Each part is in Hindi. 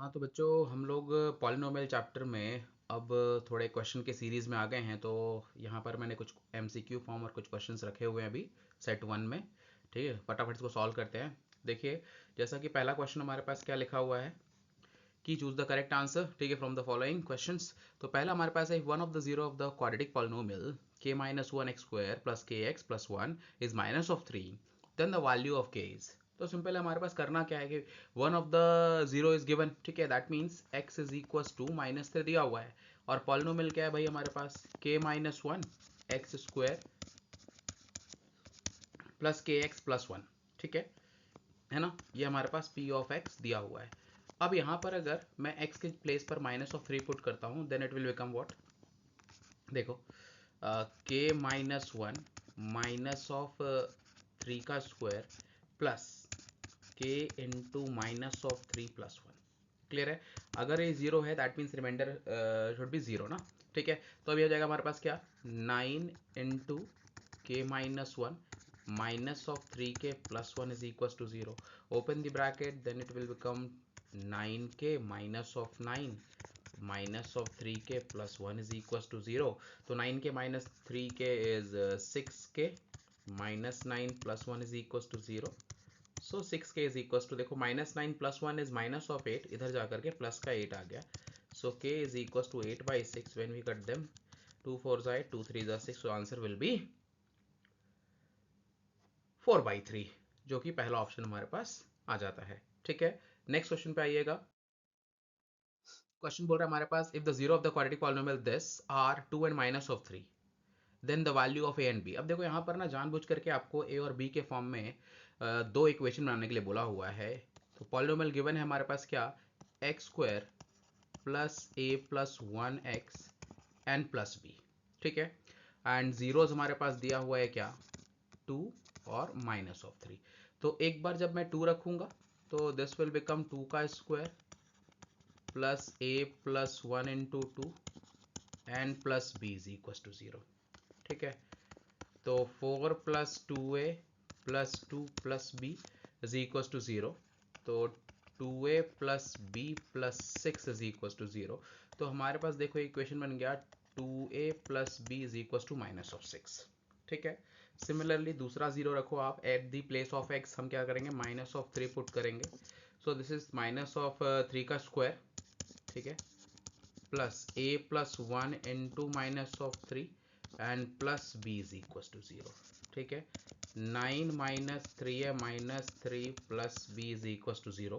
हाँ तो बच्चों हम लोग पॉलिनोमियल चैप्टर में अब थोड़े क्वेश्चन के सीरीज़ में आ गए हैं। तो यहाँ पर मैंने कुछ एमसीक्यू फॉर्म और कुछ क्वेश्चंस रखे हुए हैं अभी सेट वन में। ठीक है, फटाफट इसको सॉल्व करते हैं। देखिए, जैसा कि पहला क्वेश्चन हमारे पास क्या लिखा हुआ है कि चूज द करेक्ट आंसर। ठीक है, फ्रॉम द फॉलोइंग क्वेश्चंस। तो पहला हमारे पास है one of the zero of the quadratic polynomial k minus one X square plus K X plus one is minus of three, then the value of k is. तो सिंपल है, हमारे पास करना क्या है कि one of the zero is given. ठीक है, that means x is equal to minus three दिया हुआ है, और पॉलिनोमियल क्या है भाई हमारे पास, k minus one X square plus K X plus one. ठीक है ना, ये हमारे पास p ऑफ x दिया हुआ है। अब यहाँ पर अगर मैं x के प्लेस पर माइनस ऑफ थ्री पुट करता हूँ, then it will become what. देखो, k minus one minus of three का square plus k into minus of three plus one. Clear है? अगर ये जीरो है that means remainder should be zero ना। ठीक है, तो अभी हो जाएगा हमारे पास क्या, nine into K minus one minus of three K plus one is equal to zero. Open the bracket, then it will become nine K minus of nine minus of three K plus one is equal to zero. तो nine K minus three K is six K minus nine plus one is equal to zero. So six K is equal to, देखो minus nine plus one is minus of eight, इधर जाकर के प्लस का एट आ गया। So K is equal to eight by six, when we cut them two four जा एट, टू थ्री जा six, so answer will be four by three, जो कि पहला ऑप्शन हमारे पास आ जाता है। ठीक है, नेक्स्ट क्वेश्चन पे आइएगा। क्वेश्चन बोल रहा है हमारे पास, if the zero of the quadratic polynomial this are two and minus of three, then the value of A and B. अब देखो यहाँ पर ना जानबूझ करके आपको ए और बी के फॉर्म में दो इक्वेशन बनाने के लिए बोला हुआ है। तो पॉलिनोमियल गिवन है हमारे पास क्या, X square plus A plus one X and plus B. ठीक है, एंड जीरोज हमारे पास दिया हुआ है क्या, टू और माइनस ऑफ थ्री। तो एक बार जब मैं टू रखूंगा तो दिस विल बिकम टू का square plus A plus one into two and plus B is equal to zero. ठीक है, तो four plus two A plus two plus B is equal to zero. तो two A plus B plus six is equal to zero. तो हमारे पास देखो इक्वेशन बन गया two A plus B is equal to minus of six. ठीक है, सिमिलरली दूसरा जीरो रखो आप, at the place of X हम क्या करेंगे, माइनस ऑफ थ्री पुट करेंगे। So this is minus of three का स्क्वायर। ठीक है, plus A plus one into minus of three and plus B is equal to zero. ठीक है, nine minus three A minus three plus B is equal to zero.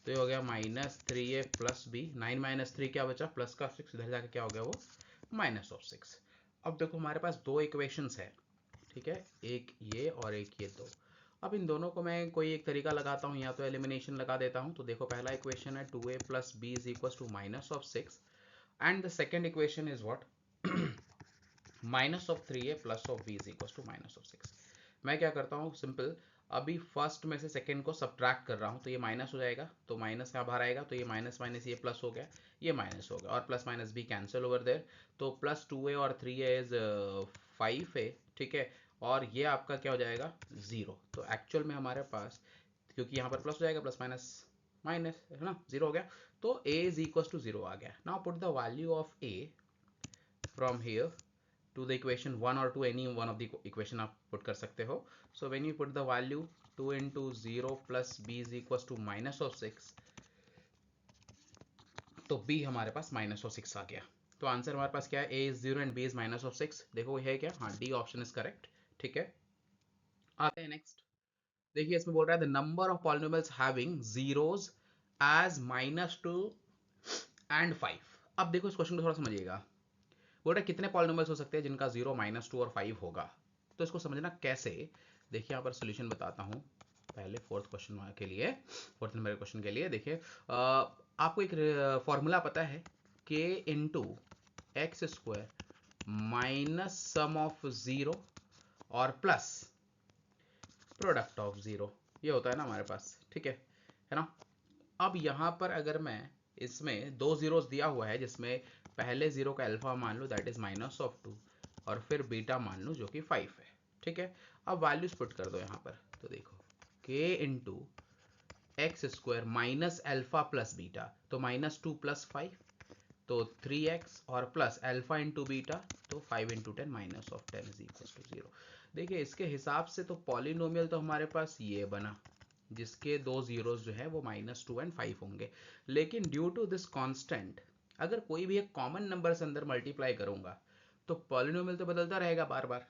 तो ये हो गया minus three A plus B, nine minus three क्या बचा, प्लस का सिक्स, इधर जाकर क्या हो गया वो माइनस ऑफ सिक्स। अब देखो हमारे पास दो इक्वेशंस है। ठीक है, एक ये और एक ये दो। अब इन दोनों को मैं कोई एक तरीका लगाता हूँ, या तो एलिमिनेशन लगा देता हूँ। तो देखो पहला इक्वेशन है two A plus B is equal to minus of six, and the second equation is what minus of 3a plus of b is equals to minus of 6। मैं क्या करता हूँ सिंपल, अभी फर्स्ट में से सेकंड को सब्ट्रैक्ट कर रहा हूँ, तो ये माइनस हो जाएगा, तो माइनस यहाँ बाहर आएगा, तो ये माइनस माइनस ये प्लस हो गया, ये माइनस हो गया, और plus minus B cancel over there. तो प्लस टू ए और three A is five A. ठीक है, और ये आपका क्या हो जाएगा, जीरो। तो एक्चुअल में हमारे पास, क्योंकि यहाँ पर प्लस हो जाएगा, प्लस माइनस माइनस है ना, जीरो हो गया। तो a is equal to zero आ गया। Now put the value of a from here to the equation one और two, any one of the equation आप पुट कर सकते हो। So when you put the value two into zero plus B is equal to minus of six, तो b हमारे पास माइनस ऑफ सिक्स आ गया। तो आंसर हमारे पास क्या है, a is zero and b is minus of six. देखो है क्या, हाँ डी ऑप्शन इज करेक्ट। ठीक है, आते हैं नेक्स्ट। देखिए इसमें बोल रहा है the number of polynomials having zeros as minus two and five. अब देखो इस क्वेश्चन को थोड़ा समझिएगा। बोल रहा है कितने पॉलिनोमियल्स हो सकते हैं जिनका जीरो माइनस टू और फाइव होगा। तो इसको समझना कैसे, देखिए यहाँ पर सोल्यूशन बताता हूँ। पहले फोर्थ क्वेश्चन के लिए, फोर्थ नंबर क्वेश्चन के लिए देखिए, आपको एक फॉर्मूला पता है, के into x square minus sum of zero और प्लस प्रोडक्ट ऑफ जीरो, ये होता है ना हमारे पास। ठीक है ना। अब यहाँ पर अगर मैं इसमें दो जीरोस दिया हुआ है, जिसमें पहले जीरो का अल्फा मान लो that is minus of two, और फिर बीटा मान लो जो कि फाइव है। ठीक है, अब वैल्यूज पुट कर दो यहाँ पर। तो देखो k into x square minus alpha plus beta, तो -2 + 5 तो 3x और प्लस अल्फा इंटू बीटा तो 5 × 10 -10 = 0। देखिए इसके हिसाब से तो पॉलिनोमियल तो हमारे पास ये बना जिसके दो जीरोस जो है वो -2 और 5 होंगे, लेकिन ड्यू टू दिस कांस्टेंट अगर कोई भी एक कॉमन नंबर से अंदर मल्टीप्लाई करूंगा तो पॉलिनोमियल तो बदलता रहेगा बार बार,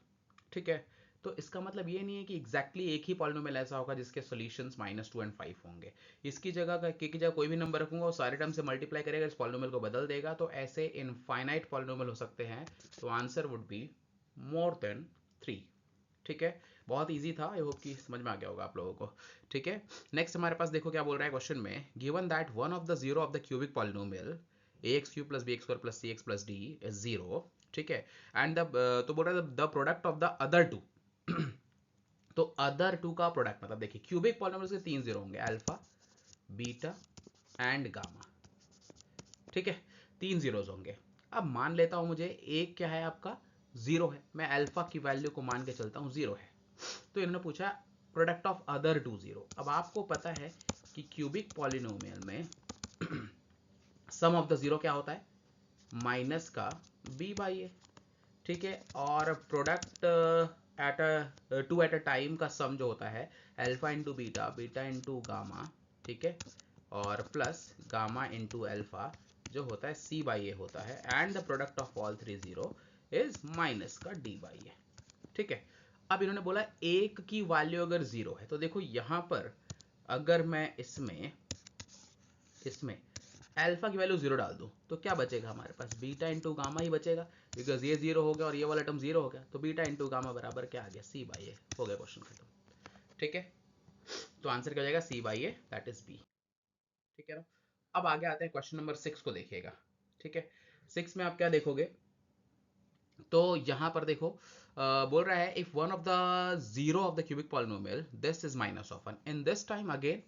ठीक है। तो इसका मतलब ये नहीं है कि एग्जैक्टली एक ही पॉलिनोमियल ऐसा होगा जिसके सॉल्यूशंस -2 और 5 होंगे। इसकी जगह के की जगह कोई भी नंबर रखूंगा और सारे टर्म से मल्टीप्लाई करेगा, इस पॉलिनोमियल को बदल देगा, तो ऐसे इनफाइनाइट पॉलिनोमियल हो सकते हैं। तो answer would be more than 3, ठीक है। बहुत इजी था, आई होप कि समझ में आ गया होगा आप लोगों को, ठीक है। नेक्स्ट हमारे पास देखो क्या बोल रहा है क्वेश्चन में, given that one of the zero of the cubic polynomial ax³ + bx² + cx + d is 0, ठीक है, एंड द तो बोल रहा है the product of the other two तो अदर टू का प्रोडक्ट मतलब देखिए क्यूबिक पॉलिनोमियल के 3 जीरो होंगे, अल्फा, बीटा एंड गामा, ठीक है, 3 जीरोस होंगे। अब मान लेता हूं मुझे एक क्या है आपका 0 है, मैं अल्फा की वैल्यू को मान के चलता हूं 0 है। तो इन्होंने पूछा प्रोडक्ट ऑफ अदर टू 0। अब आपको पता है कि क्यूबिक पॉलिनोमियल में सम ऑफ द जीरो क्या होता है, माइनस का b/a, ठीक है, और product at two at a time का सम जो होता है alpha into beta, beta into gamma, ठीक है, और प्लस गामा इंटू अल्फा जो होता है c/a होता है, and the product of all 3 zero is minus का d/a, ठीक है। अब इन्होंने बोला एक की वैल्यू अगर 0 है, तो देखो यहां पर अगर मैं इसमें अल्फा की वैल्यू 0 डाल दूं तो क्या बचेगा हमारे पास, बीटा इंटू गामा ही बचेगा, बिकॉज ये 0 हो गया और ये वाला टर्म 0 हो गया, तो बीटा इंटू गामा बराबर क्या आ गया, c/a, हो गया क्वेश्चन खत्म, ठीक है। तो आंसर क्या हो जाएगा, c/a, दैट इज बी, ठीक है ना। अब आगे आते हैं क्वेश्चन नंबर 6 को देखिएगा, ठीक है। 6 में आप क्या देखोगे, तो यहां पर देखो बोल रहा है if one of the zero of the cubic polynomial this is -1 in this time again,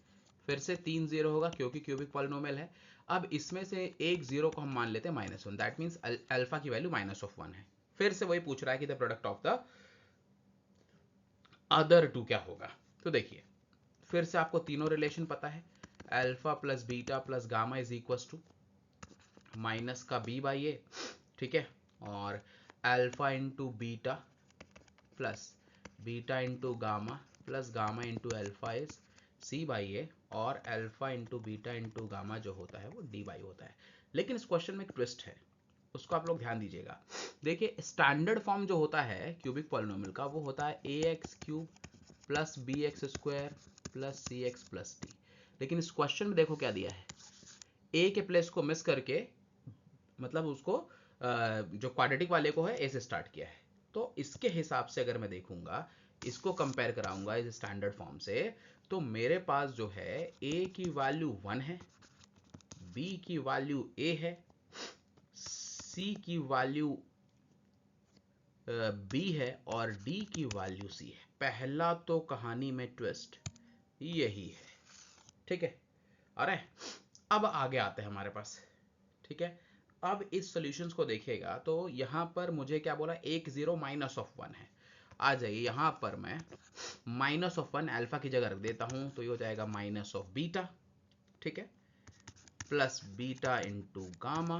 फिर से 3 जीरो होगा क्योंकि क्यूबिक पॉलिनोमियल है। अब इसमें से एक जीरो को हम मान लेते हैं -1, दैट मीन्स अल्फा की वैल्यू -1 है। फिर से वही पूछ रहा है कि the product of the other two क्या होगा। तो देखिए फिर से आपको तीनों रिलेशन पता है, alpha plus beta plus gamma is equal to minus का b/a, ठीक है, और alpha into beta plus beta into gamma plus gamma into alpha is c/a, और alpha into beta into gamma जो होता है वो d/a होता है। लेकिन इस क्वेश्चन में एक ट्विस्ट है, उसको आप लोग ध्यान दीजिएगा। देखिए स्टैंडर्ड फॉर्म जो होता है क्यूबिक पॉलिनोमियल का वो होता है ax³ + bx² + cx + d। लेकिन इस क्वेश्चन में देखो क्या दिया है, a के प्लेस को मिस करके मतलब उसको जो क्वाड्रेटिक वाले को है ए से स्टार्ट किया है। तो इसके हिसाब से अगर मैं देखूंगा, इसको कंपेयर कराऊंगा इस स्टैंडर्ड फॉर्म से, तो मेरे पास जो है a की वैल्यू 1 है, b की वैल्यू a है, c की वैल्यू b है और d की वैल्यू c है। पहला तो कहानी में ट्विस्ट यही है, ठीक है। अरे अब आगे आते हैं हमारे पास, ठीक है। अब इस सॉल्यूशंस को देखिएगा तो यहां पर मुझे क्या बोला, एक जीरो -1 है। आ जाइए यहां पर मैं -1 अल्फा की जगह रख देता हूं, तो ये हो जाएगा -बीटा, ठीक है, plus beta into gamma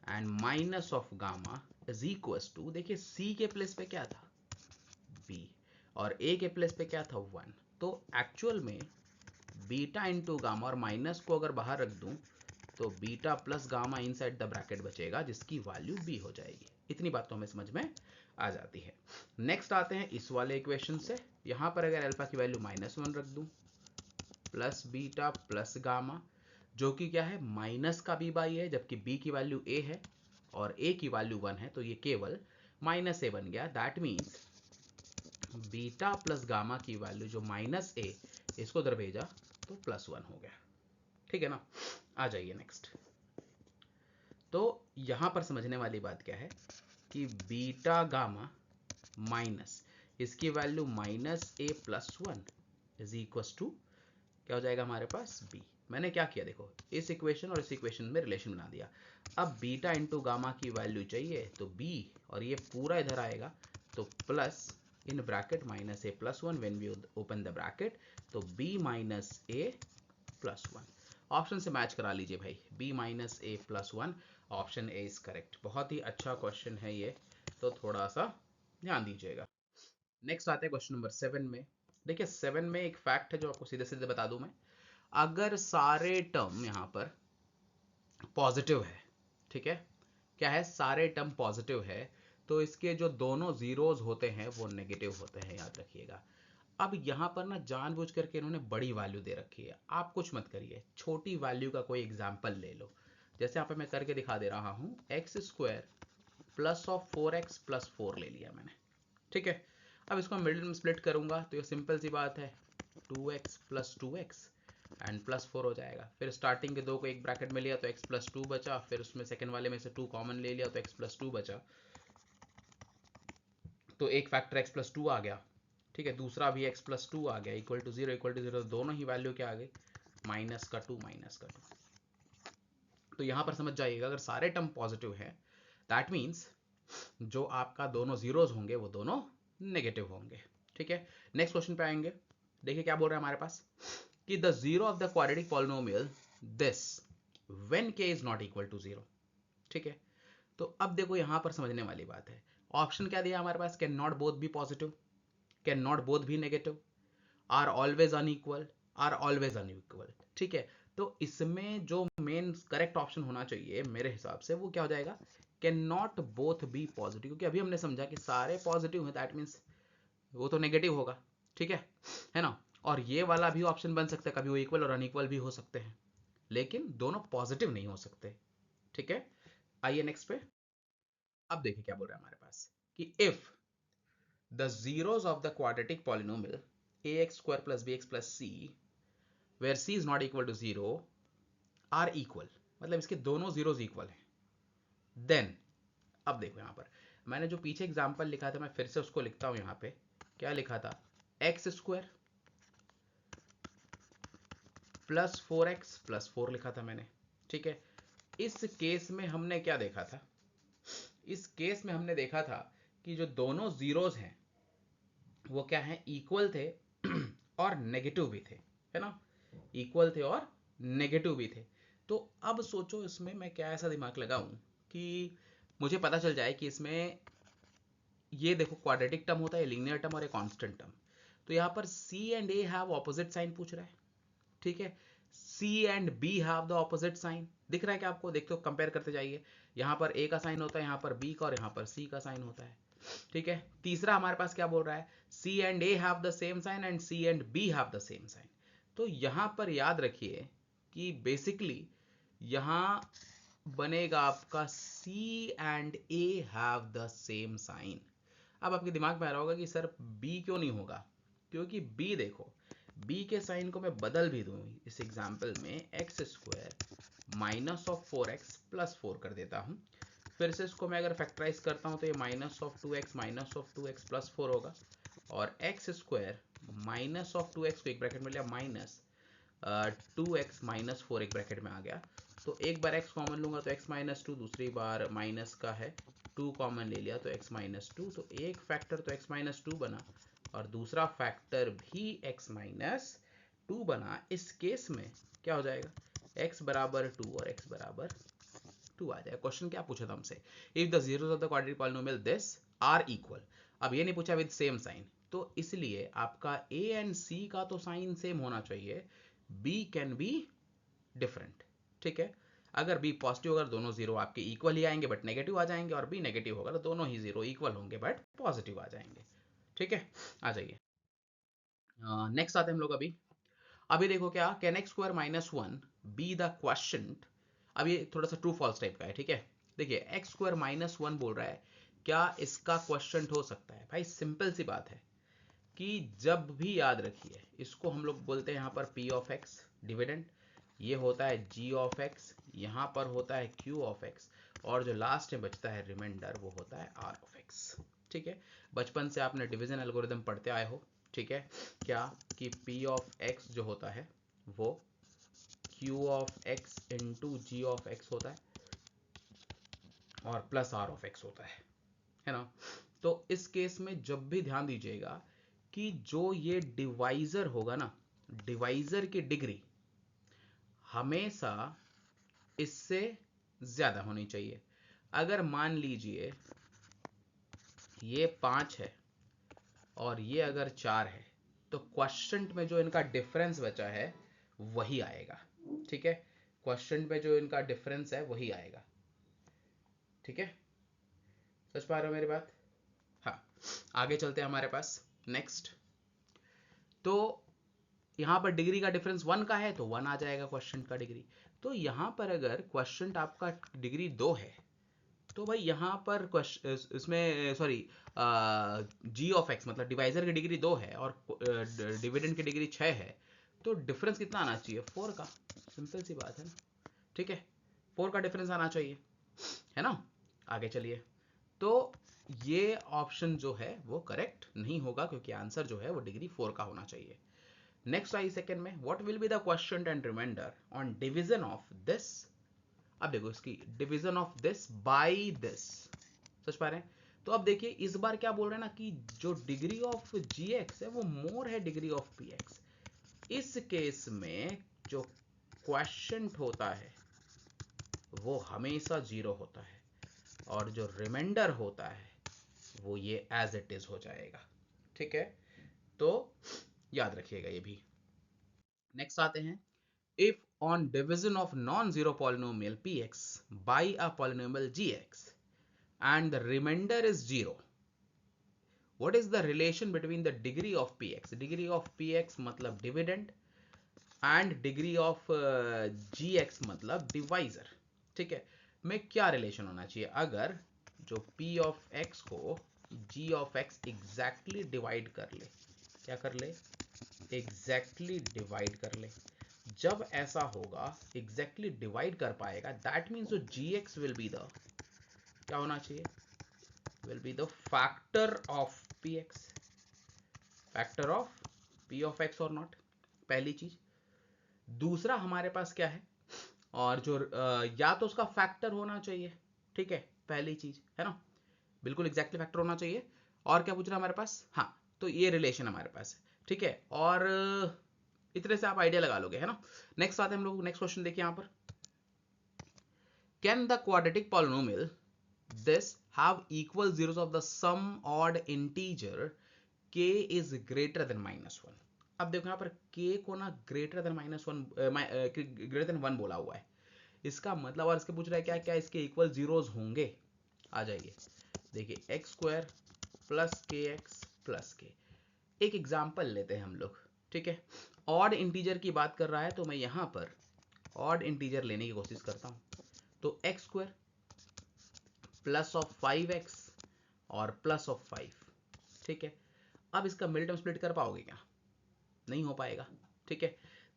and -gamma is equal to, देखिए c के प्लेस पे क्या था b और a के प्लेस पे क्या था 1, तो एक्चुअल में बीटा इंटू गामा और माइनस को अगर बाहर रख दूं तो beta plus gamma inside the bracket बचेगा जिसकी वैल्यू b हो जाएगी। इतनी बात तो हमें समझ में आ जाती है। नेक्स्ट आते हैं इस वाले इक्वेशन से, यहां पर अगर अल्फा की वैल्यू -1 रख दूं प्लस बीटा प्लस गामा जो कि क्या है माइनस का b/a है, जबकि b की वैल्यू a है और a की वैल्यू 1 है, तो ये केवल -a बन गया। That means beta plus gamma की वैल्यू जो -a, इसको उधर भेजा तो +1 हो गया, ठीक है ना। आ जाइए नेक्स्ट। तो यहां पर समझने वाली बात क्या है कि बीटा गामा माइनस इसकी value -a + 1 is equal to क्या हो जाएगा हमारे पास b। मैंने क्या किया देखो, इस इक्वेशन और इस इक्वेशन में रिलेशन बना दिया। अब बीटा इंटू गामा की वैल्यू चाहिए तो b, और ये पूरा इधर आएगा तो plus in bracket -a + 1 when we open the bracket, तो b - a plus one. Option से मैच करा लीजिए भाई, b minus a plus one, option A is correct. बहुत ही अच्छा क्वेश्चन है ये, तो थोड़ा सा ध्यान दीजिएगा। नेक्स्ट आते हैं क्वेश्चन नंबर 7 में। देखिए 7 में एक फैक्ट है जो आपको सीधे सीधे बता दूं मैं। अगर सारे टर्म यहाँ पर पॉजिटिव है, ठीक है, क्या है, सारे टर्म पॉजिटिव है, तो इसके जो दोनों जीरोज होते हैं वो नेगेटिव होते हैं, याद रखिएगा। अब यहाँ पर ना जानबूझ करके इन्होंने बड़ी वैल्यू दे रखी है, आप कुछ मत करिए, छोटी वैल्यू का कोई एग्जाम्पल ले लो। जैसे यहाँ पे मैं करके दिखा दे रहा हूँ, x square plus of 4x plus 4 ले लिया मैंने, ठीक है। अब इसको मिडिल में स्प्लिट करूंगा तो ये सिंपल सी बात है, 2x plus 2x and plus 4 हो जाएगा। फिर स्टार्टिंग के दो को एक ब्रैकेट में लिया तो x प्लस 2 बचा, फिर उसमें सेकंड वाले में से 2 कॉमन ले लिया तो x प्लस 2 बचा, तो एक फैक्टर x प्लस 2 आ गया, ठीक है। दूसरा भी x प्लस 2 आ गया, इक्वल टू जीरो, दोनों ही वैल्यू क्या आ गई, माइनस का 2 माइनस का 2। तो यहां पर समझ जाइएगा, अगर सारे टर्म पॉजिटिव है दैट मीन्स जो आपका दोनों जीरोज होंगे वो दोनों नेगेटिव होंगे, ठीक है। नेक्स्ट क्वेश्चन पे आएंगे। देखिए क्या बोल रहा है हमारे पास कि the zero of the quadratic polynomial this when k is not equal to zero, ठीक है। तो अब देखो यहां पर समझने वाली बात है, ऑप्शन क्या दिया हमारे पास, can not both be positive, can not both be negative, are always unequal, are always unequal, ठीक है। तो इसमें जो मेन करेक्ट ऑप्शन होना चाहिए मेरे हिसाब से वो क्या हो जाएगा, can not both be positive, क्योंकि अभी हमने समझा कि सारे पॉजिटिव हैं दैट मीन्स वो तो नेगेटिव होगा, ठीक है ना। और ये वाला भी ऑप्शन बन सकता है, कभी वो इक्वल और अनइक्वल भी हो सकते हैं, लेकिन दोनों पॉजिटिव नहीं हो सकते, ठीक है। आइए नेक्स्ट पे। अब देखिए क्या बोल रहा है हमारे पास कि if the zeros of the quadratic polynomial ax square plus bx plus c where c is not equal to 0 are equal, मतलब इसके दोनों जीरोस इक्वल हैं, देन अब देखो यहां पर मैंने जो पीछे एग्जांपल लिखा था मैं फिर से उसको लिखता हूं। यहां पे क्या लिखा था, x square plus 4x plus 4 लिखा था मैंने, ठीक है। इस केस में हमने क्या देखा था, इस केस में हमने देखा था कि जो दोनों जीरोस हैं वो क्या है, इक्वल थे और नेगेटिव भी थे, है ना, इक्वल थे और नेगेटिव भी थे। तो अब सोचो इसमें मैं क्या ऐसा दिमाग लगाऊं कि मुझे पता चल जाए कि इसमें ये देखो क्वाड्रेटिक टर्म होता है, लीनियर टर्म और एक कांस्टेंट टर्म। तो यहाँ पर C and A have opposite sign पूछ रहा है, ठीक है। C and B have the opposite sign, दिख रहा है क्या आपको, देखते हो कंपेयर करते जाइए, यहाँ पर A का साइन होता है, यहाँ पर B का, और यहाँ पर C का साइन होता है, ठीक है। तीसरा हमारे पास क्या बोल रहा है, C and A have the same sign and C and B have the same sign. तो यहाँ पर याद रखिए कि बेसिकली यहाँ बनेगा आपका C and A have the same sign. अब आपके दिमाग में आ रहा होगा कि सर B क्यों नहीं होगा, क्योंकि B देखो, B के साइन को मैं बदल भी दूं इस एग्जाम्पल में, x square minus of 4x plus 4 कर देता हूं, फिर से इसको मैं अगर फैक्टराइज करता हूं तो ये minus of 2x minus of 2x plus 4 होगा, और x square minus of 2x को एक ब्रैकेट में लिया, माइनस 2x माइनस 4 एक ब्रैकेट में आ गया। तो एक बार x कॉमन लूंगा तो x माइनस 2, दूसरी बार माइनस का है 2 कॉमन ले लिया तो x माइनस 2, तो एक फैक्टर तो x माइनस 2 बना और दूसरा फैक्टर भी x माइनस 2 बना। इस केस में क्या हो जाएगा, x बराबर 2 और x बराबर 2 आ जाएगा। क्वेश्चन क्या पूछा था हमसे, if the zeros of the quadratic polynomial this are equal. अब ये नहीं पूछा विद सेम साइन, तो इसलिए आपका a एंड c का तो साइन सेम होना चाहिए, b कैन बी डिफरेंट, ठीक है। अगर b पॉजिटिव होगा दोनों जीरो आपके इक्वल ही आएंगे बट नेगेटिव आ जाएंगे, और b नेगेटिव होगा तो दोनों ही जीरो इक्वल होंगे बट पॉजिटिव आ जाएंगे, ठीक है। आ जाइए नेक्स्ट आते हैं हम लोग। अभी देखो क्या, can x square minus one B the question. अब ये थोड़ा सा ट्रू फॉल्स टाइप का है, ठीक है। देखिए एक्स स्क्वायर माइनस वन बोल रहा है, क्या इसका क्वेश्चन हो सकता है, भाई सिंपल सी बात है कि जब भी याद रखिए इसको हम लोग बोलते हैं यहाँ पर p ऑफ x डिविडेंड, ये होता है g ऑफ x, यहाँ पर होता है q ऑफ x, और जो लास्ट में बचता है रिमाइंडर वो होता है r ऑफ x, ठीक है। बचपन से आपने डिवीजन एल्गोरिथम पढ़ते आए हो, ठीक है, क्या कि p ऑफ x जो होता है वो q of x into g of x होता है और प्लस r ऑफ x होता है ना। तो इस केस में जब भी ध्यान दीजिएगा कि जो ये डिवाइजर होगा ना, डिवाइजर की डिग्री हमेशा इससे ज्यादा होनी चाहिए। अगर मान लीजिए ये 5 है और ये अगर 4 है, तो क्वेश्चन में जो इनका डिफरेंस बचा है वही आएगा। ठीक है, क्वेश्चन में जो इनका डिफरेंस है वही आएगा। ठीक है, समझ पा रहे हो मेरी बात? हाँ, आगे चलते हैं हमारे पास नेक्स्ट। तो यहां पर डिग्री का डिफरेंस 1 का है तो 1 आ जाएगा क्वेश्चन का डिग्री। तो यहां पर अगर क्वेश्चन आपका डिग्री 2 है तो भाई यहाँ पर इसमें सॉरी जी ऑफ एक्स मतलब डिवाइजर की डिग्री 2 है और डिविडेंड की डिग्री 6 है, तो डिफरेंस कितना आना चाहिए? 4 का। सिंपल सी बात है ना। ठीक है, 4 का डिफरेंस आना चाहिए, है ना। आगे चलिए। तो ये ऑप्शन जो है वो करेक्ट नहीं होगा क्योंकि आंसर जो है वो डिग्री 4 का होना चाहिए। नेक्स्ट आई सेकंड में, what will be the question and remainder on division of this. अब देखो इसकी division of this by this, समझ पा रहे हैं? तो अब देखिए इस बार क्या बोल रहे हैं ना कि जो डिग्री ऑफ जी एक्स है वो मोर है डिग्री ऑफ पी एक्स। इस केस में जो क्वेश्चन होता है वो हमेशा 0 होता है और जो रिमाइंडर होता है वो ये एज इट इज हो जाएगा। ठीक है, तो याद रखिएगा ये भी। नेक्स्ट आते हैं, if on division of non-zero polynomial px by a polynomial gx and the remainder is 0, what is the relation between the degree of px? degree of px मतलब dividend and degree of gx मतलब divisor। ठीक है, में क्या रिलेशन होना चाहिए अगर जो p of x को g of x exactly divide कर ले? क्या कर ले? एग्जैक्टली डिवाइड कर ले। जब ऐसा होगा एग्जैक्टली डिवाइड कर पाएगा, दैट मीन्स जो जी एक्स विल बी द क्या होना चाहिए? Will be the factor of P x, factor of P of x और नॉट, पहली चीज। दूसरा हमारे पास क्या है, और जो या तो उसका फैक्टर होना चाहिए, ठीक है, पहली चीज है ना, बिल्कुल एग्जैक्टली फैक्टर होना चाहिए। और क्या पूछ रहा है हमारे पास? हाँ, तो ये रिलेशन हमारे पास है। ठीक है, और इतने से आप आइडिया लगा लोगे, है ना। नेक्स्ट आते हैं हम लोग, नेक्स्ट क्वेश्चन देखिए यहाँ पर, can the quadratic polynomial this have equal zeros of the sum odd integer k is greater than -1। अब देखो यहाँ पर k को ना ग्रेटर देन -1 ग्रेटर देन 1 बोला हुआ है, इसका मतलब, और इसके पूछ रहा है क्या क्या इसके इक्वल जीरोस होंगे। आ जाइए देखिए, x square plus K X plus के। एक एग्जाम्पल लेते हैं हम लोग, ठीक है। ऑड इंटीजर की बात कर रहा है तो मैं यहाँ पर ऑड इंटीजर लेने की कोशिश करता हूँ। तो x square plus of 5x और प्लस ऑफ 5, ठीक है। अब इसका मिड टर्म स्प्लिट कर पाओगे क्या? नहीं हो पाएगा, ठीक है।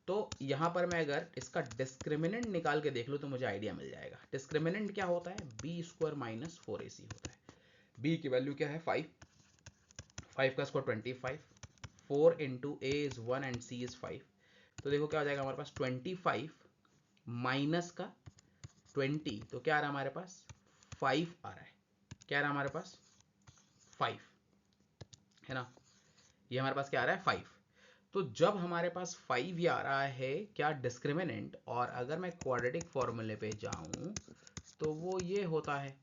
तो यहाँ पर मैं अगर इसका डिस्क्रिमिनेंट निकाल के देख लूँ तो मुझे आइडिया मिल जाएगा। डिस्क्रिमिनेंट क्या होता है? बी स्क्वायर माइनस 4ac होता है। बी की वैल्यू क्या है? 5, 5 का square 25, 4 into a is 1 and c is 5। तो देखो क्या हो जाएगा हमारे पास, 25 माइनस का 20, तो क्या आ रहा है हमारे पास? 5 आ रहा है। क्या आ रहा है हमारे पास? 5, है ना। ये हमारे पास क्या आ रहा है? 5। तो जब हमारे पास 5 ये आ रहा है क्या डिस्क्रिमिनेंट, और अगर मैं क्वाड्रेटिक फॉर्मूले पे जाऊं तो वो ये होता है,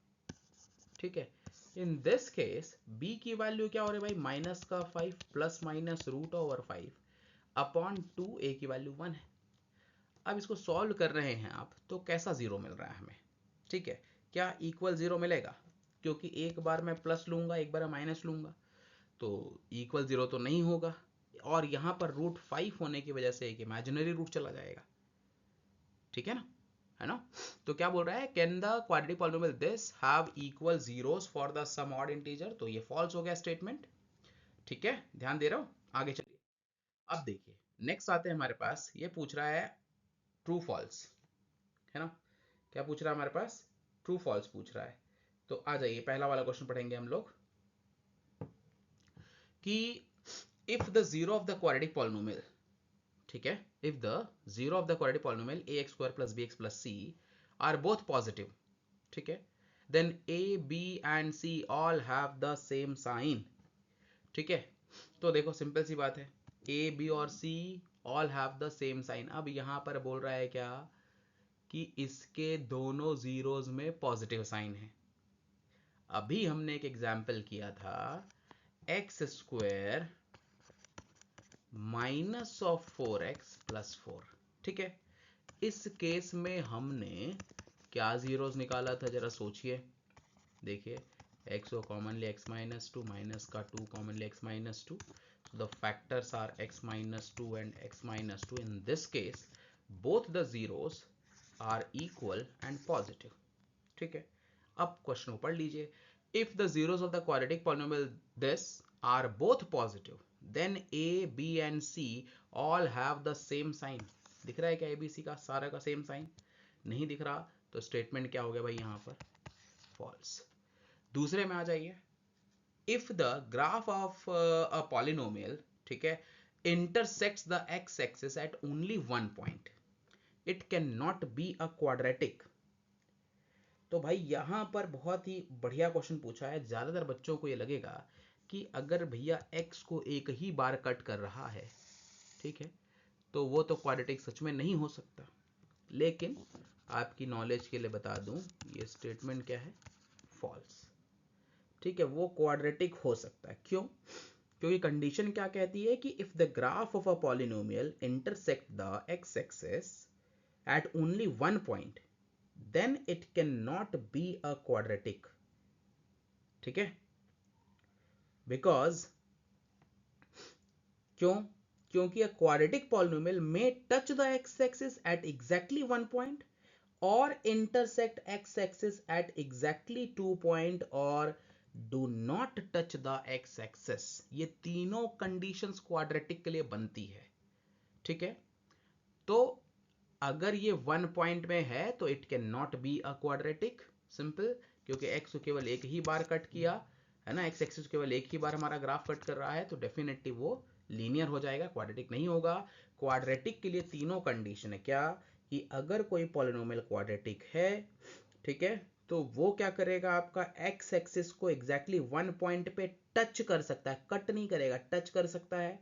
ठीक है। इन दिस केस b की वैल्यू क्या हो रही है भाई? माइनस का 5 plus minus root over 5 upon 2, a की वैल्यू 1 है। अब इसको सॉल्व कर रहे हैं आप तो कैसा जीरो मिल रहा है हमें? ठीक है, क्या इक्वल जीरो मिलेगा? क्योंकि एक बार मैं प्लस लूंगा, एक बार माइनस लूंगा, तो इक्वल जीरो तो नहीं होगा। और यहां पर रूट 5 होने की वजह से एक इमेजिनरी रूट चला जाएगा, ठीक है ना, है ना। तो क्या बोल रहा है? Can the quadratic polynomial this have equal zeros for the some odd integer? तो ये फॉल्स हो गया स्टेटमेंट, ठीक है, ध्यान दे रहे हो। आगे चलिए, अब देखिए नेक्स्ट आते हैं हमारे पास, ये पूछ रहा है ट्रू फॉल्स, है ना। क्या पूछ रहा है हमारे पास? ट्रू फॉल्स पूछ रहा है। तो आ जाइए पहला वाला क्वेश्चन पढ़ेंगे हम लोग कि if the zero of the quadratic polynomial, ठीक है, if the zero of the quadratic polynomial a x square plus b x plus c are both positive, ठीक है, then a b and c all have the same sign, ठीक है। तो देखो सिंपल सी बात है, ए बी और C all have the same sign. अब यहां पर बोल रहा है क्या कि इसके दोनों जीरोज में पॉजिटिव साइन है। अभी हमने एक एग्जाम्पल किया था x square minus of 4x plus 4। ठीक है, इस केस में हमने क्या जीरोज निकाला था, जरा सोचिए। देखिए, x को commonly x minus two, minus का 2 commonly x minus two, the factors are x minus two and x minus two. In this case both the zeros are equal and positive. ठीक है, अब क्वेश्चन को पढ़ लीजिए। If the zeros of the quadratic polynomial this are both positive then a b and c all have the same sign। दिख रहा है क्या a b c का सारा का सेम साइन? नहीं दिख रहा तो स्टेटमेंट क्या हो गया भाई यहां पर? फॉल्स। दूसरे में आ जाइए। If the graph of a polynomial, ठीक है, intersects the x axis at only one point, it cannot be a quadratic। तो भाई यहां पर बहुत ही बढ़िया क्वेश्चन पूछा है। ज्यादातर बच्चों को ये लगेगा कि अगर भैया x को एक ही बार कट कर रहा है, ठीक है, तो वो तो क्वाड्रेटिक सच में नहीं हो सकता। लेकिन आपकी नॉलेज के लिए बता दूं, ये स्टेटमेंट क्या है? फॉल्स। ठीक है, वो क्वाड्रेटिक हो सकता है। क्यों? क्योंकि कंडीशन क्या कहती है कि if the graph of a polynomial intersect the x axis at only one point then it can not be a quadratic. ठीक है, बिकॉज क्यों? क्योंकि a quadratic polynomial may touch the x axis at exactly one point और intersect x axis at exactly 2 point और do not touch the x axis। ये तीनों कंडीशंस क्वाड्रेटिक के लिए बनती है। ठीक है, तो अगर ये वन पॉइंट में है तो it can not be a quadratic. Simple, क्योंकि x को केवल एक ही बार कट किया है ना, x एक्सिस केवल एक ही बार हमारा ग्राफ कट कर रहा है, तो डेफिनेटली वो लीनियर हो जाएगा, क्वाड्रेटिक नहीं होगा। क्वाड्रेटिक के लिए तीनों कंडीशन है क्या? कि अगर कोई पॉलिनोमियल क्वाड्रेटिक है, ठीक है, तो वो क्या करेगा, आपका एक्स एक्सिस को एग्जैक्टली वन पॉइंट पे टच कर सकता है, कट नहीं करेगा, टच कर सकता है,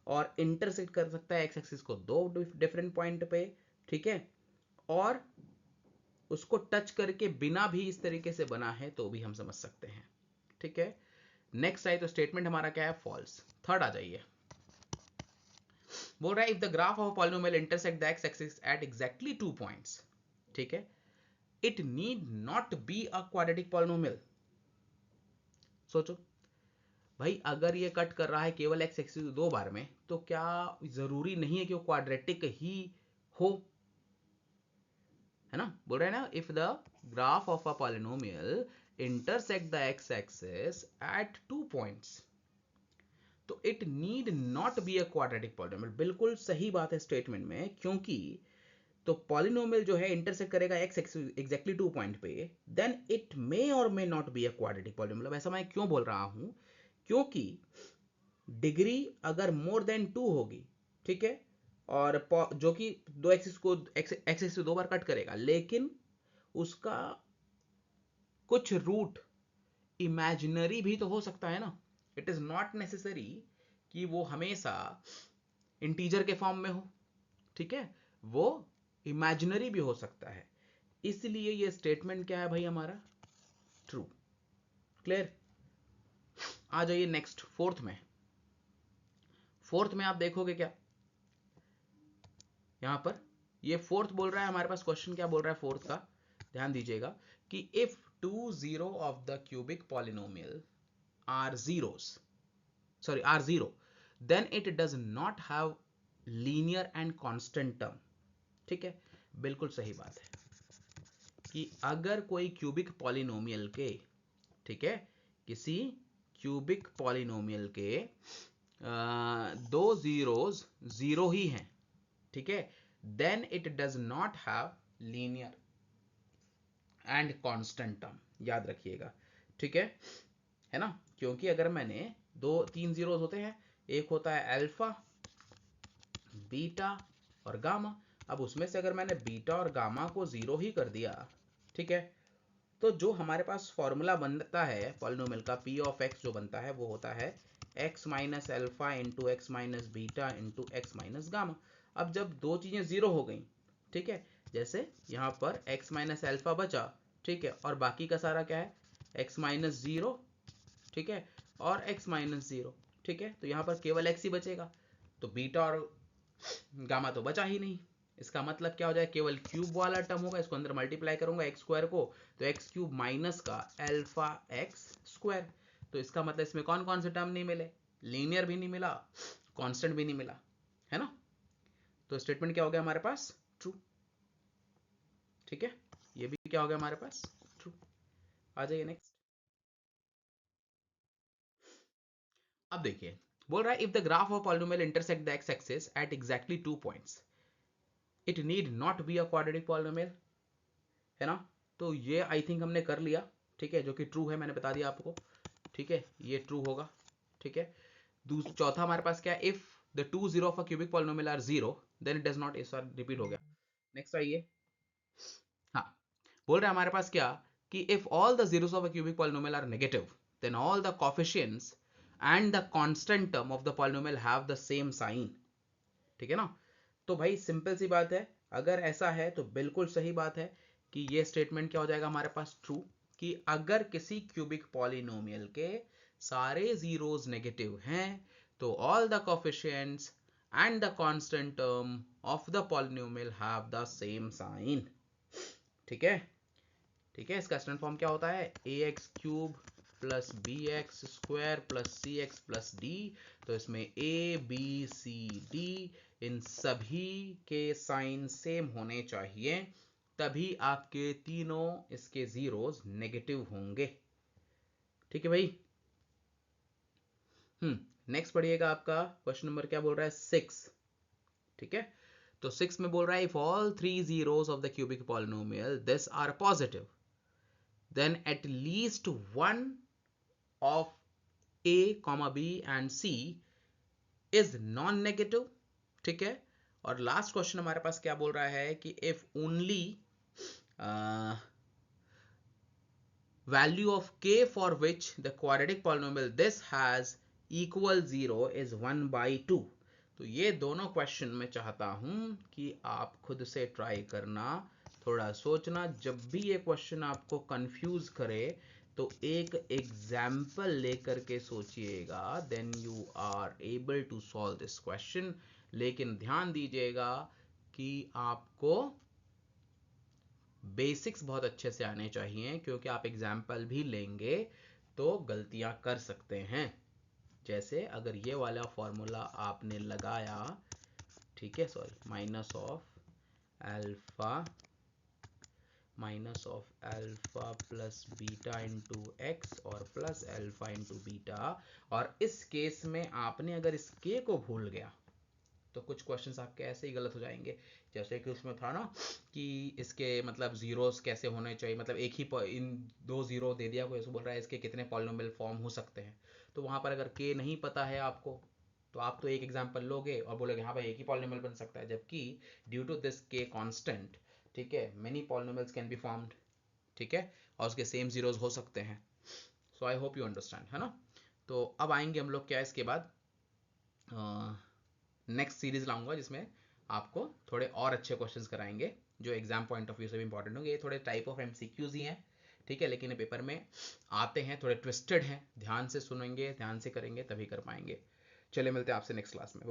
और इंटरसेक्ट कर सकता है एक्स एक्सिस को दो डिफरेंट पॉइंट पे। ठीक है, और उसको टच करके बिना भी इस तरीके से बना है तो भी हम समझ सकते हैं। ठीक है, नेक्स्ट आए तो स्टेटमेंट हमारा क्या है? फॉल्स। थर्ड आ जाइए। बोल रहा है if the graph of polynomial intersect the x axis at exactly 2 points, ठीक है, it need not be a quadratic polynomial. सोचो भाई, अगर ये कट कर रहा है केवल एक्स एक्सिस दो बार में, तो क्या जरूरी नहीं है कि वो क्वाड्रेटिक ही हो? है ना, बोल रहे हैं ना, if the graph of a polynomial intersect the x axis at 2 points, तो it need not be a quadratic polynomial. बिल्कुल सही बात है स्टेटमेंट में, क्योंकि तो पॉलिनोमियल जो है इंटरसेक्ट करेगा एक्स एग्जैक्टली 2 पॉइंट पे, देन इट मे और may not be a quadratic polynomial. ऐसा मैं क्यों बोल रहा हूं? क्योंकि डिग्री अगर मोर देन 2 होगी, ठीक है, और जो कि दो एक्सिस को एक्सिस दो बार कट करेगा, लेकिन उसका कुछ रूट इमेजिनरी भी तो हो सकता है ना। इट इज नॉट नेसेसरी कि वो हमेशा इंटीजर के फॉर्म में हो। ठीक है, वो इमेजिनरी भी हो सकता है, इसलिए ये स्टेटमेंट क्या है भाई हमारा? ट्रू। क्लियर? आ जाइए नेक्स्ट, फोर्थ में। फोर्थ में आप देखोगे क्या यहां पर? ये फोर्थ बोल रहा है हमारे पास, क्वेश्चन क्या बोल रहा है फोर्थ का, ध्यान दीजिएगा कि if two zero of the cubic polynomial are zeros, sorry are zero, then it does not have linear and constant term। ठीक है, बिल्कुल सही बात है कि अगर कोई क्यूबिक पॉलिनोमियल के, ठीक है, किसी क्यूबिक पॉलिनोमियल के दो जीरोस जीरो ही हैं, ठीक है, then it does not have linear and constant term. याद रखिएगा, ठीक है ना, क्योंकि अगर मैंने दो तीन जीरोस होते हैं, एक होता है अल्फा, बीटा और गामा। अब उसमें से अगर मैंने बीटा और गामा को जीरो ही कर दिया, ठीक है, तो जो हमारे पास फॉर्मूला बनता है पॉलिनोमियल का, पी ऑफ एक्स जो बनता है वो होता है x minus alpha into x minus beta into x minus gamma. अब जब दो चीजें जीरो हो गई, ठीक है, जैसे यहाँ पर x माइनस एल्फा बचा, ठीक है, और बाकी का सारा क्या है, x माइनस जीरो, ठीक है, और x माइनस जीरो, ठीक है, तो यहाँ पर केवल x ही बचेगा, तो बीटा और गामा तो बचा ही नहीं। इसका मतलब क्या हो जाए, केवल क्यूब वाला टर्म होगा, इसको अंदर मल्टीप्लाई करूंगा एक्स स्क्वायर को, तो एक्स क्यूब माइनस का एल्फा एक्स स्क्वायर। तो इसका मतलब इसमें कौन कौन से टर्म नहीं मिले, लीनियर भी नहीं मिला, कांस्टेंट भी नहीं मिला, है ना। तो स्टेटमेंट क्या हो गया हमारे पास, ट्रू। ठीक है, ये भी क्या हो गया हमारे पास, ट्रू। आ जाइए नेक्स्ट। अब देखिए, बोल रहा है if the graph of polynomial intersect the x axis at exactly 2 points it need not be a quadratic polynomial, है ना। तो ये आई थिंक हमने कर लिया, ठीक है, जो कि ट्रू है, मैंने बता दिया आपको, ठीक है, ये ट्रू होगा, ठीक है। चौथा हमारे पास क्या है, if the two zero of a cubic polynomial are zero then it does not, इस बार रिपीट हो गया। नेक्स्ट आइए, हाँ, बोल रहा है हमारे पास क्या, कि if all the zeros of a cubic polynomial are negative then all the coefficients and the constant term of the polynomial have the same sign, ठीक है ना। तो भाई सिंपल सी बात है, अगर ऐसा है तो बिल्कुल सही बात है कि ये स्टेटमेंट क्या हो जाएगा हमारे पास, ट्रू, कि अगर किसी क्यूबिक पॉलिनोमियल के सारे जीरोस नेगेटिव हैं तो all the coefficients and the constant term of the polynomial have the same sign, ठीक है। ठीक है, इसका स्टैंडर्ड फॉर्म क्या होता है, a x cube plus b x square plus c x plus d. तो इसमें ए बी सी डी इन सभी के साइन सेम होने चाहिए, तभी आपके तीनों इसके जीरोस नेगेटिव होंगे, ठीक है भाई। नेक्स्ट पढ़िएगा, आपका क्वेश्चन नंबर क्या बोल रहा है, 6, ठीक है। तो 6 में बोल रहा है if all three zeros of the cubic polynomial this are positive then at least one of A, B and C is non-negative, ठीक है। और लास्ट क्वेश्चन हमारे पास क्या बोल रहा है कि if only value of K for which the quadratic polynomial this has equal 0 is 1/2। तो ये दोनों क्वेश्चन मैं चाहता हूं कि आप खुद से ट्राई करना, थोड़ा सोचना, जब भी ये क्वेश्चन आपको कंफ्यूज करे तो एक एग्जाम्पल लेकर के सोचिएगा, then you are able to solve this question. लेकिन ध्यान दीजिएगा कि आपको बेसिक्स बहुत अच्छे से आने चाहिए, क्योंकि आप एग्जाम्पल भी लेंगे तो गलतियां कर सकते हैं। जैसे अगर ये वाला फॉर्मूला आपने लगाया, ठीक है, sorry, minus of alpha plus beta into x और प्लस अल्फा इंटू बीटा, और इस केस में आपने अगर इस के को भूल गया तो कुछ क्वेश्चंस आपके ऐसे ही गलत हो जाएंगे। जैसे कि उसमें था ना कि इसके मतलब जीरोस कैसे होने चाहिए, मतलब एक ही इन दो जीरो दे दिया कोई, बोल रहा है इसके कितने पॉलिनोमियल फॉर्म हो सकते हैं। तो वहां पर अगर के नहीं पता है आपको तो आप तो एक एग्जांपल लोगे और बोलोगे हाँ भाई एक ही पॉलिनोमियल बन सकता है, जबकि ड्यू टू दिस के कांस्टेंट, ठीक है, many polynomials can be formed, ठीक है, और उसके सेम जीरोस हो सकते हैं। सो आई होप यू अंडरस्टैंड, है ना। तो अब आएंगे हम लोग क्या इसके बाद, नेक्स्ट सीरीज लाऊंगा जिसमें आपको थोड़े और अच्छे क्वेश्चंस कराएंगे जो एग्जाम पॉइंट ऑफ व्यू से भी इंपॉर्टेंट होंगे। ये थोड़े टाइप ऑफ एमसीक्यूज ही हैं, ठीक है, लेकिन पेपर में आते हैं, थोड़े ट्विस्टेड हैं, ध्यान से सुनेंगे, ध्यान से करेंगे तभी कर पाएंगे। चलिए मिलते हैं आपसे नेक्स्ट क्लास में।